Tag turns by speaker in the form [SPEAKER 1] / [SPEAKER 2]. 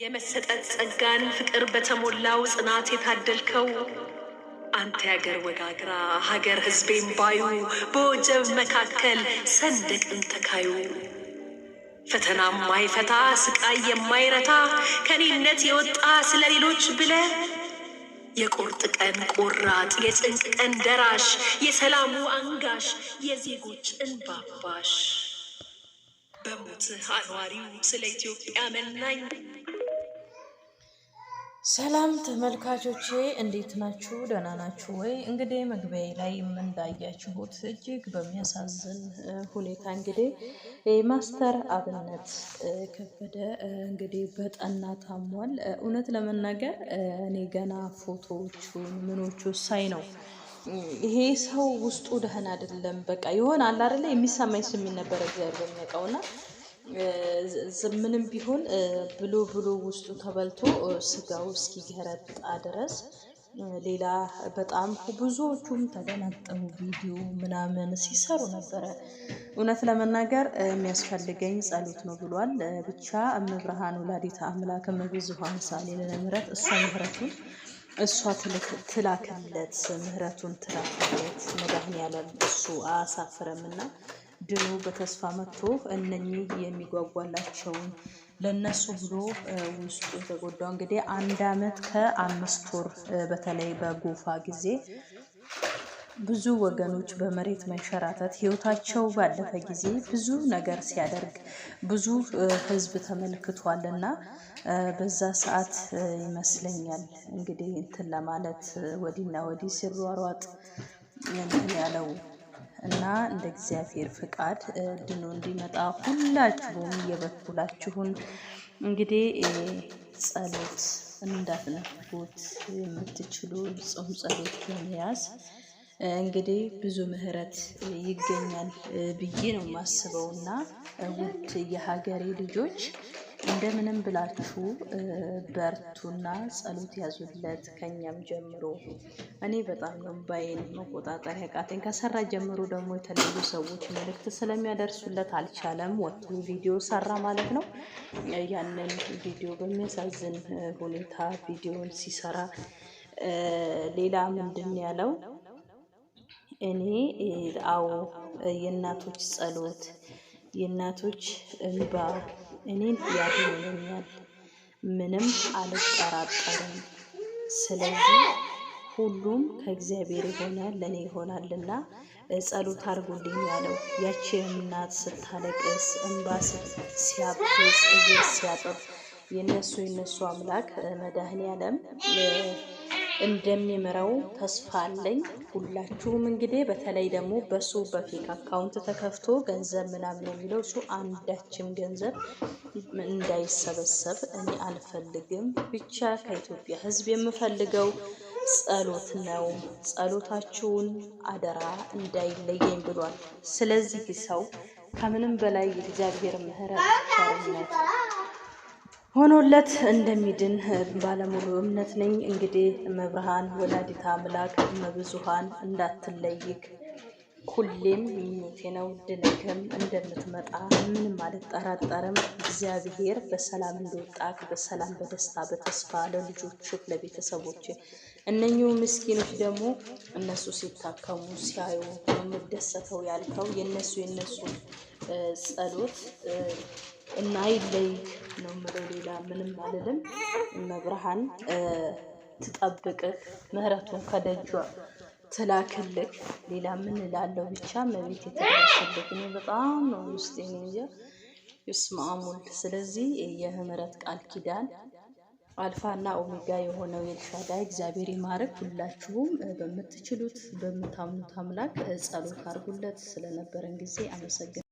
[SPEAKER 1] የመሰጠት ጸጋን ፍቅር በተሞላው ጽናት የታደልከው አንተ ያገር ወጋግራ ሀገር ህዝቤን ባዩ በወጀብ መካከል ሰንደቅን ተካዩ ፈተናም ማይፈታ ስቃይ የማይረታ ከኔነት የወጣ ስለሌሎች ብለ የቁርጥ ቀን ቆራጥ የጭንቅ ቀን ደራሽ የሰላሙ አንጋሽ የዜጎች እንባባሽ በሞት አኗሪው ስለ ኢትዮጵያ መናኝ።
[SPEAKER 2] ሰላም ተመልካቾቼ እንዴት ናችሁ? ደህና ናችሁ ወይ? እንግዲህ መግቢያዬ ላይ እንዳያችሁት እጅግ በሚያሳዝን ሁኔታ እንግዲህ ማስተር አብነት ከበደ እንግዲህ በጠና ታሟል። እውነት ለመናገር እኔ ገና ፎቶዎቹን ምኖቹ ሳይ ነው ይሄ ሰው ውስጡ ደህና አይደለም። በቃ ይሆን አለ አይደለ የሚሰማኝ ስሜት ነበር እግዚአብሔር የሚያውቀውና ምንም ቢሆን ብሎ ውስጡ ተበልቶ ስጋው እስኪገረጣ ድረስ ሌላ በጣም ብዙዎቹም ተገናጠሙ ቪዲዮ ምናምን ሲሰሩ ነበረ። እውነት ለመናገር የሚያስፈልገኝ ጸሎት ነው ብሏል። ብቻ እመብርሃን ወላዲተ አምላክ እመብዙኃን ሳሌለ ምሕረት እሷ ትላክለት ምህረቱን ትላክለት መድኃኒዓለም እሱ አያሳፍረምና ድኖ በተስፋ መጥቶ እነኚህ የሚጓጓላቸውን ለነሱ ብሎ ውስጡ የተጎዳው እንግዲህ 1 ዓመት ከ5 ወር በተለይ በጎፋ ጊዜ ብዙ ወገኖች በመሬት መንሸራተት ህይወታቸው ባለፈ ጊዜ ብዙ ነገር ሲያደርግ ብዙ ህዝብ ተመልክቷልና በዛ ሰዓት ይመስለኛል እንግዲህ እንትን ለማለት ወዲና ወዲ ሲሯሯጥ ያለው እና እንደ እግዚአብሔር ፍቃድ ድኖ እንዲመጣ ሁላችሁም የበኩላችሁን እንግዲህ ጸሎት እንዳትነፍጉት የምትችሉ ጾም ጸሎት በመያዝ እንግዲህ ብዙ ምህረት ይገኛል ብዬ ነው የማስበውና ውድ የሀገሬ ልጆች እንደምንም ብላችሁ በርቱና ጸሎት ያዙለት። ከኛም ጀምሮ እኔ በጣም ነው ባይን መቆጣጠር ያቃተኝ። ከሰራ ጀምሮ ደግሞ የተለያዩ ሰዎች መልእክት ስለሚያደርሱለት አልቻለም። ወጥቶ ቪዲዮ ሰራ ማለት ነው። ያንን ቪዲዮ በሚያሳዝን ሁኔታ ቪዲዮን ሲሰራ ሌላ ምንድን ያለው እኔ አዎ የእናቶች ጸሎት የእናቶች እንባ እኔን ያድነኛል፣ ምንም አልጠራጠርም። ስለዚህ ሁሉም ከእግዚአብሔር የሆነ ለኔ ይሆናልና ጸሎት አድርጉልኝ ያለው ያቺ እናት ስታለቅስ እንባ ሲያብስ እግር ሲያጥብ የነሱ አምላክ መድኃኒዓለም እንደሚምረው ተስፋ አለኝ። ሁላችሁም እንግዲህ በተለይ ደግሞ በሱ በፌክ አካውንት ተከፍቶ ገንዘብ ምናምን የሚለው እሱ አንዳችም ገንዘብ እንዳይሰበሰብ እኔ አልፈልግም። ብቻ ከኢትዮጵያ ሕዝብ የምፈልገው ጸሎት ነው። ጸሎታችሁን አደራ እንዳይለየኝ ብሏል። ስለዚህ ሰው ከምንም በላይ የእግዚአብሔር ምሕረት ቸርነት ሆኖለት እንደሚድን ባለሙሉ እምነት ነኝ። እንግዲህ እመብርሃን ወላዲተ አምላክ እመብዙኃን እንዳትለይክ ሁሌም ምኞቴ ነው። ድነክም እንደምትመጣ ምንም አልጠራጠርም። እግዚአብሔር በሰላም እንደወጣክ በሰላም በደስታ በተስፋ ለልጆች ለቤተሰቦች እነኚሁ ምስኪኖች ደግሞ እነሱ ሲታከሙ ሲያዩ የምደሰተው ያልከው የነሱ ጸሎት እና ይለይክ ነው የምለው። ሌላ ምንም አልልም። እመብርሃን ትጠብቅህ፣ ምህረቱን ከደጇ ትላክልህ። ሌላ ምን እላለሁ? ብቻ መቤት የተደረሰልህ እኔ በጣም ነው ውስጤ እንጃ ይስማሙል። ስለዚህ የምህረት ቃል ኪዳን አልፋና ኦሜጋ የሆነው ኤልሻዳይ እግዚአብሔር ይማርክ። ሁላችሁም በምትችሉት በምታምኑት አምላክ ጸሎት አድርጉለት። ስለነበረን ጊዜ አመሰግናለሁ።